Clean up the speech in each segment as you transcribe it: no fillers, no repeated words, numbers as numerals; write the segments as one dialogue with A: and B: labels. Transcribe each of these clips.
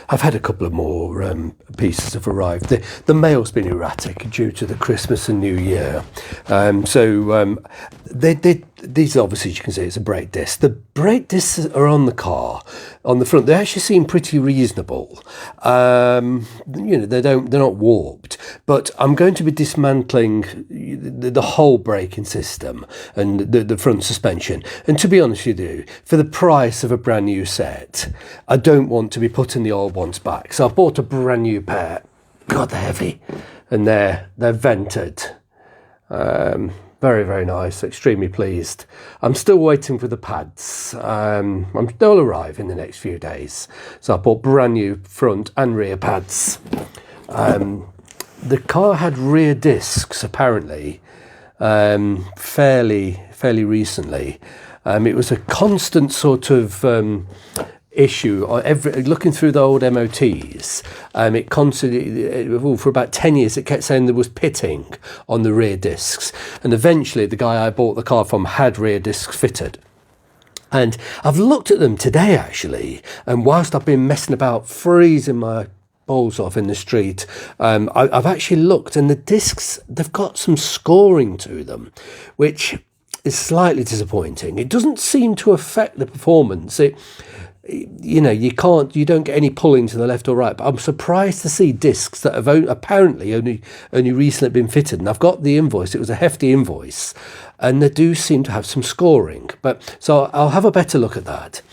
A: I've had a couple of more pieces have arrived. The mail's been erratic due to the Christmas and New Year. These obviously, as you can see, it's a brake disc. The brake discs are on the car, on the front. They actually seem pretty reasonable. They're not warped. But I'm going to be dismantling the whole braking system and the front suspension. And to be honest with you, for the price of a brand new set, I don't want to be putting the old ones back. So I bought a brand new pair. God, they're heavy. And they're vented. Very, very nice. Extremely pleased. I'm still waiting for the pads. They'll arrive in the next few days. So I bought brand new front and rear pads. The car had rear discs apparently fairly recently. It was a constant sort of issue. Looking through the old MOTs, it constantly, for about 10 years, it kept saying there was pitting on the rear discs. And eventually, the guy I bought the car from had rear discs fitted. And I've looked at them today, actually. And whilst I've been messing about, freezing my balls off in the street, I've actually looked, and the discs, they've got some scoring to them, which is slightly disappointing. It doesn't seem to affect the performance. You don't get any pulling to the left or right, but I'm surprised to see discs that have apparently only recently been fitted. And I've got the invoice. It was a hefty invoice, and they do seem to have some scoring. But so I'll have a better look at that.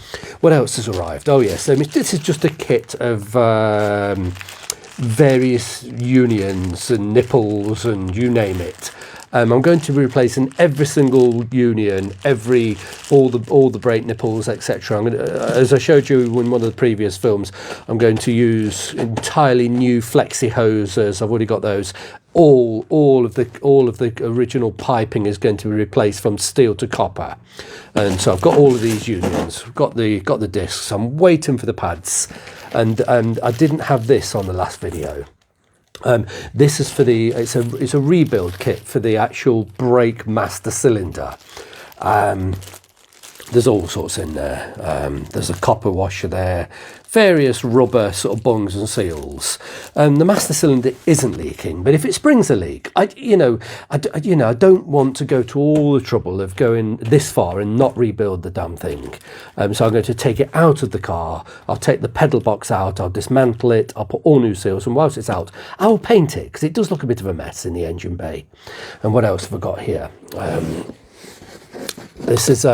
A: What else has arrived? Oh yes, this is just a kit of various unions and nipples and you name it. I'm going to be replacing every single union, all the brake nipples, etc. As I showed you in one of the previous films, I'm going to use entirely new flexi hoses. I've already got those. All of the original piping is going to be replaced from steel to copper, and so I've got all of these unions. I've got the discs. I'm waiting for the pads, and I didn't have this on the last video. This is for it's a rebuild kit for the actual brake master cylinder. There's all sorts in there. There's a copper washer there, various rubber sort of bungs and seals. The master cylinder isn't leaking, but if it springs a leak, I don't want to go to all the trouble of going this far and not rebuild the damn thing. So I'm going to take it out of the car. I'll take the pedal box out. I'll dismantle it. I'll put all new seals, and whilst it's out, I'll paint it because it does look a bit of a mess in the engine bay. And what else have I got here? This is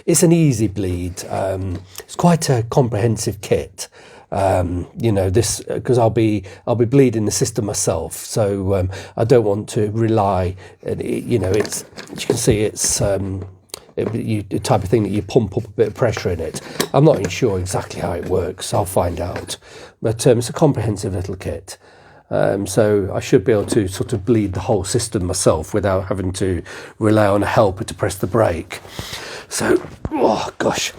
A: it's an easy bleed. It's quite a comprehensive kit. This because I'll be bleeding the system myself, so I don't want to rely. It's, as you can see, it's the type of thing that you pump up a bit of pressure in it. I'm not even sure exactly how it works. I'll find out, but it's a comprehensive little kit. So I should be able to sort of bleed the whole system myself without having to rely on a helper to press the brake. So, oh gosh,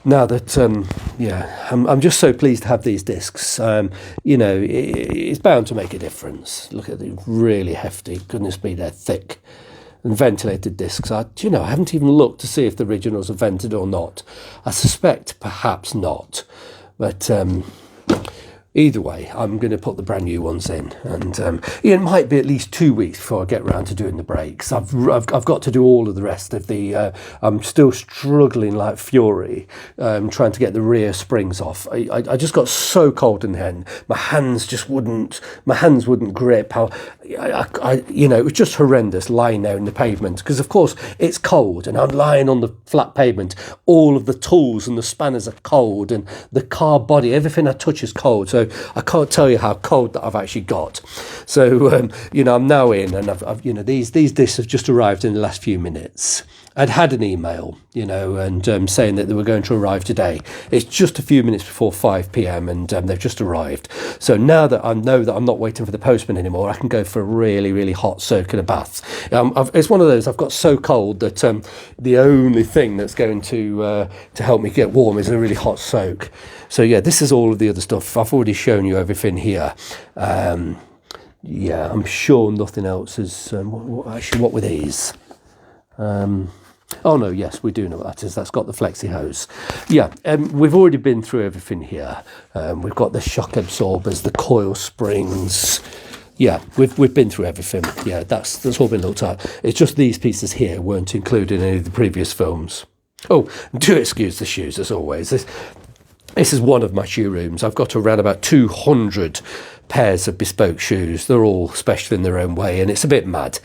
A: now that, I'm just so pleased to have these discs. It's bound to make a difference. Look at the really hefty, goodness me, they're thick. And ventilated discs. I haven't even looked to see if the originals are vented or not. I suspect perhaps not, but either way, I'm going to put the brand new ones in, and it might be at least 2 weeks before I get round to doing the brakes. I've got to do all of the rest of the. I'm still struggling like fury, trying to get the rear springs off. I just got so cold in the hand. My hands wouldn't grip. It was just horrendous lying there in the pavement because of course it's cold, and I'm lying on the flat pavement. All of the tools and the spanners are cold, and the car body, everything I touch is cold. So I can't tell you how cold that I've actually got. So I'm now in, and I've these discs have just arrived in the last few minutes. I'd had an email, and saying that they were going to arrive today. It's just a few minutes before 5 p.m. and they've just arrived. So now that I know that I'm not waiting for the postman anymore, I can go for a really, really hot soak in a bath. It's one of those, I've got so cold that the only thing that's going to help me get warm is a really hot soak. So yeah, this is all of the other stuff. I've already shown you everything here. I'm sure nothing else is. What were these? Oh no, yes, we do know what that is. That's got the flexi hose. Yeah, we've already been through everything here. We've got the shock absorbers, the coil springs. Yeah, we've been through everything. Yeah, that's all been looked at. It's just these pieces here weren't included in any of the previous films. Oh, do excuse the shoes as always. This is one of my shoe rooms. I've got around about 200 pairs of bespoke shoes. They're all special in their own way, and it's a bit mad.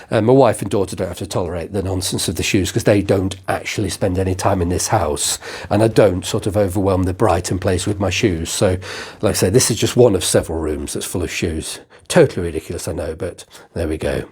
A: My wife and daughter don't have to tolerate the nonsense of the shoes because they don't actually spend any time in this house, and I don't sort of overwhelm the Brighton place with my shoes. So, like I say, this is just one of several rooms that's full of shoes. Totally ridiculous, I know, but there we go.